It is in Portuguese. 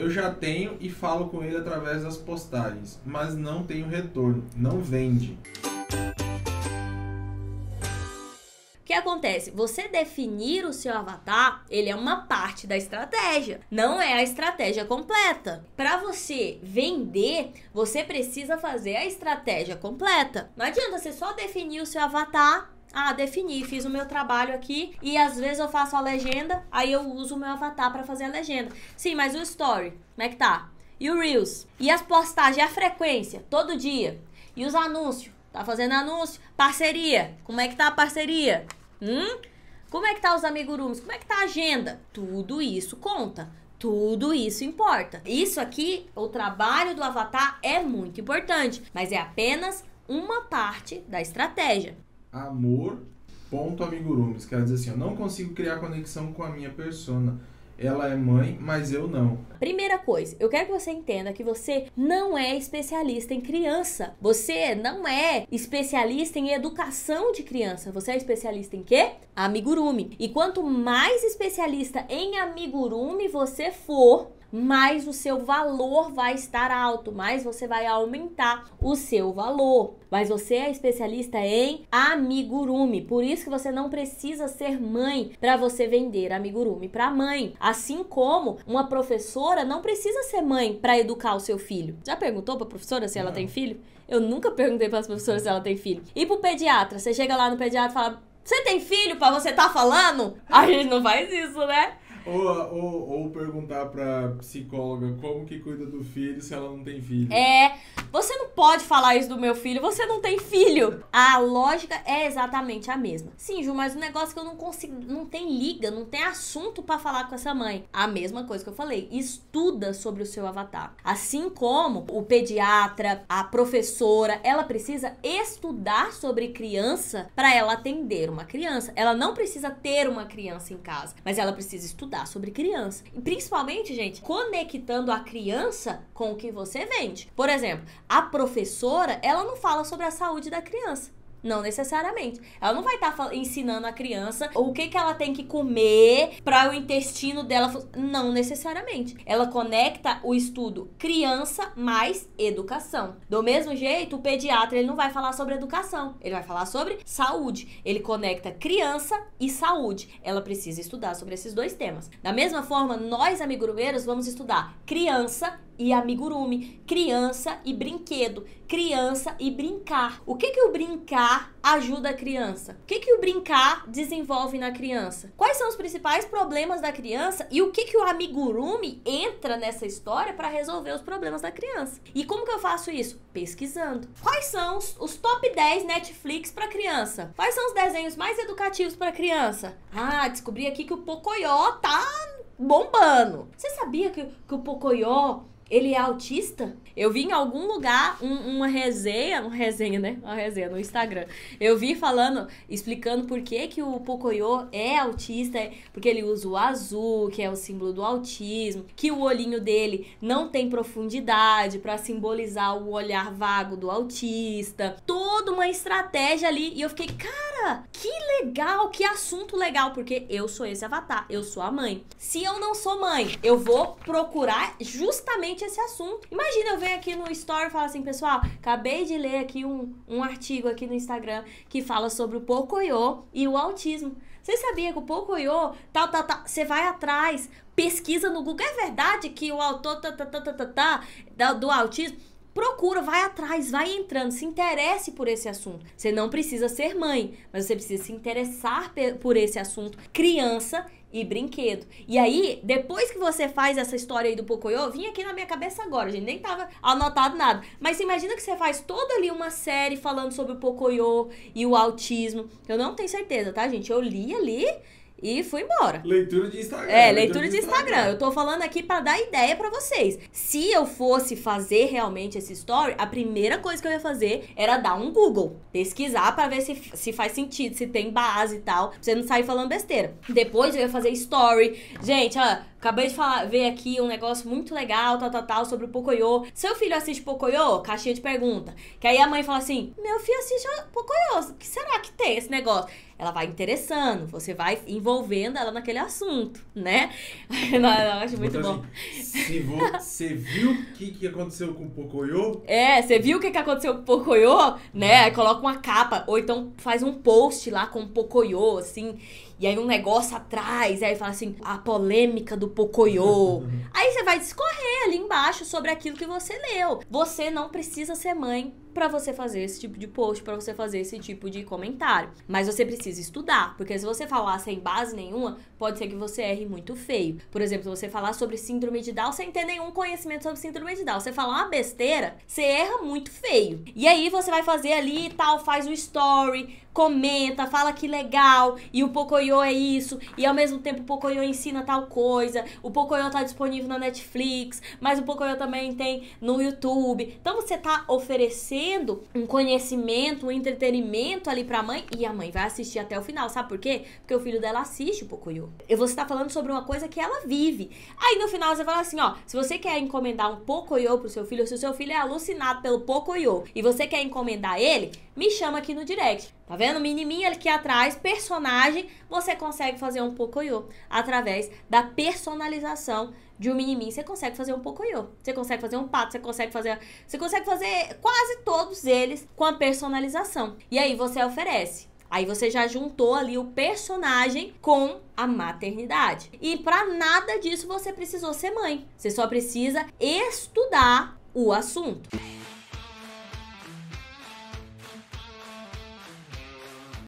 Eu já tenho e falo com ele através das postagens, mas não tenho retorno, não vende. O que acontece? Você definir o seu avatar, ele é uma parte da estratégia, não é a estratégia completa. Para você vender, você precisa fazer a estratégia completa. Não adianta você só definir o seu avatar. Ah, defini, fiz o meu trabalho aqui e às vezes eu faço a legenda, aí eu uso o meu avatar para fazer a legenda. Sim, mas o story, como é que tá? E o Reels? E as postagens, a frequência, todo dia? E os anúncios? Tá fazendo anúncio? Parceria, como é que tá a parceria? Como é que tá os amigurumis? Como é que tá a agenda? Tudo isso conta. Tudo isso importa. Isso aqui, o trabalho do avatar é muito importante, mas é apenas uma parte da estratégia. Amor.amigurumis. Quer dizer assim, eu não consigo criar conexão com a minha persona. Ela é mãe, mas eu não. Primeira coisa, eu quero que você entenda que você não é especialista em criança. Você não é especialista em educação de criança. Você é especialista em quê? Amigurumi. E quanto mais especialista em amigurumi você for, mais o seu valor vai estar alto, mais você vai aumentar o seu valor. Mas você é especialista em amigurumi, por isso que você não precisa ser mãe para você vender amigurumi para mãe. Assim como uma professora não precisa ser mãe para educar o seu filho. Já perguntou para a professora se ela tem filho? Eu nunca perguntei para as professoras se ela tem filho. E pro pediatra, você chega lá no pediatra e fala: "Você tem filho para você tá falando?" A gente não faz isso, né? Ou perguntar pra psicóloga como que cuida do filho se ela não tem filho. Você não pode falar isso do meu filho, você não tem filho. A lógica é exatamente a mesma. Sim, Ju, mas o negócio é que eu não consigo, não tem liga, não tem assunto pra falar com essa mãe. A mesma coisa que eu falei, estuda sobre o seu avatar. Assim como o pediatra, a professora, ela precisa estudar sobre criança pra ela atender uma criança. Ela não precisa ter uma criança em casa, mas ela precisa estudar sobre criança. E principalmente, gente, conectando a criança com o que você vende. Por exemplo, a professora, ela não fala sobre a saúde da criança. Não necessariamente. Ela não vai estar ensinando a criança o que ela tem que comer para o intestino dela. Não necessariamente. Ela conecta o estudo criança mais educação. Do mesmo jeito, o pediatra, ele não vai falar sobre educação. Ele vai falar sobre saúde. Ele conecta criança e saúde. Ela precisa estudar sobre esses dois temas. Da mesma forma, nós, amigurumeiros, vamos estudar criança e amigurumi, criança e brinquedo, criança e brincar. O que o brincar ajuda a criança? O que o brincar desenvolve na criança? Quais são os principais problemas da criança e o que o amigurumi entra nessa história para resolver os problemas da criança? E como que eu faço isso? Pesquisando. Quais são os top 10 Netflix para criança? Quais são os desenhos mais educativos para criança? Ah, descobri aqui que o Pocoyo tá bombando. Você sabia que o Pocoyo, ele é autista? Eu vi em algum lugar uma resenha no Instagram. Eu vi explicando por que o Pocoyo é autista, porque ele usa o azul, que é o símbolo do autismo, que o olhinho dele não tem profundidade para simbolizar o olhar vago do autista. Toda uma estratégia ali. E eu fiquei, cara, que legal, que assunto legal, porque eu sou esse avatar, eu sou a mãe. Se eu não sou mãe, eu vou procurar justamente esse assunto. Imagina, eu venho aqui no story e falo assim: pessoal, acabei de ler aqui um artigo aqui no Instagram que fala sobre o Pocoyo e o autismo. Você sabia que o Pocoyo, você vai atrás, pesquisa no Google, é verdade que o autor do autismo? Procura, vai atrás, vai entrando, se interesse por esse assunto. Você não precisa ser mãe, mas você precisa se interessar por esse assunto, criança e brinquedo. E aí, depois que você faz essa história aí do Pocoyo, vinha aqui na minha cabeça agora, gente, nem tava anotado nada. Mas imagina que você faz toda ali uma série falando sobre o Pocoyo e o autismo. Eu não tenho certeza, tá, gente? Eu li ali e fui embora. Leitura de Instagram. Leitura de Instagram. Eu tô falando aqui pra dar ideia pra vocês. Se eu fosse fazer realmente esse story, a primeira coisa que eu ia fazer era dar um Google. Pesquisar pra ver se faz sentido, se tem base e tal. Pra você não sair falando besteira. Depois eu ia fazer story. Gente, ó, acabei de ver aqui um negócio muito legal, tal, sobre o Pocoyo. Seu filho assiste Pocoyo? Caixinha de pergunta. Que aí a mãe fala assim, meu filho assiste Pocoyo, o que será que tem esse negócio? Ela vai interessando, você vai envolvendo ela naquele assunto, né? Eu acho muito bom. Assim, você viu o que aconteceu com o Pocoyo? Você viu o que aconteceu com o Pocoyo, né? Aí coloca uma capa, ou então faz um post lá com o Pocoyo, assim, e aí um negócio atrás, aí fala assim, a polêmica do Pocoyo. Aí você vai discorrer ali embaixo sobre aquilo que você leu. Você não precisa ser mãe pra você fazer esse tipo de post, pra você fazer esse tipo de comentário. Mas você precisa estudar, porque se você falar sem base nenhuma, pode ser que você erre muito feio. Por exemplo, se você falar sobre síndrome de Down sem ter nenhum conhecimento sobre síndrome de Down, você falar uma besteira, você erra muito feio. E aí você vai fazer ali e tal, faz o story, comenta, fala que legal, e o Pocoyo é isso, e ao mesmo tempo o Pocoyo ensina tal coisa, o Pocoyo tá disponível na Netflix, mas o Pocoyo também tem no YouTube. Então você tá oferecendo um conhecimento, um entretenimento ali pra mãe, e a mãe vai assistir até o final, sabe por quê? Porque o filho dela assiste o Pocoyo. E você tá falando sobre uma coisa que ela vive. Aí no final você fala assim, ó, se você quer encomendar um Pocoyo pro seu filho, se o seu filho é alucinado pelo Pocoyo, e você quer encomendar ele, me chama aqui no direct. Tá vendo? Menininha aqui atrás, personagem, você consegue fazer um Pocoyo através da personalização de um menininho. Você consegue fazer um Pocoyo, você consegue fazer um pato, você consegue fazer quase todos eles com a personalização. E aí você oferece. Aí você já juntou ali o personagem com a maternidade. E pra nada disso você precisou ser mãe. Você só precisa estudar o assunto.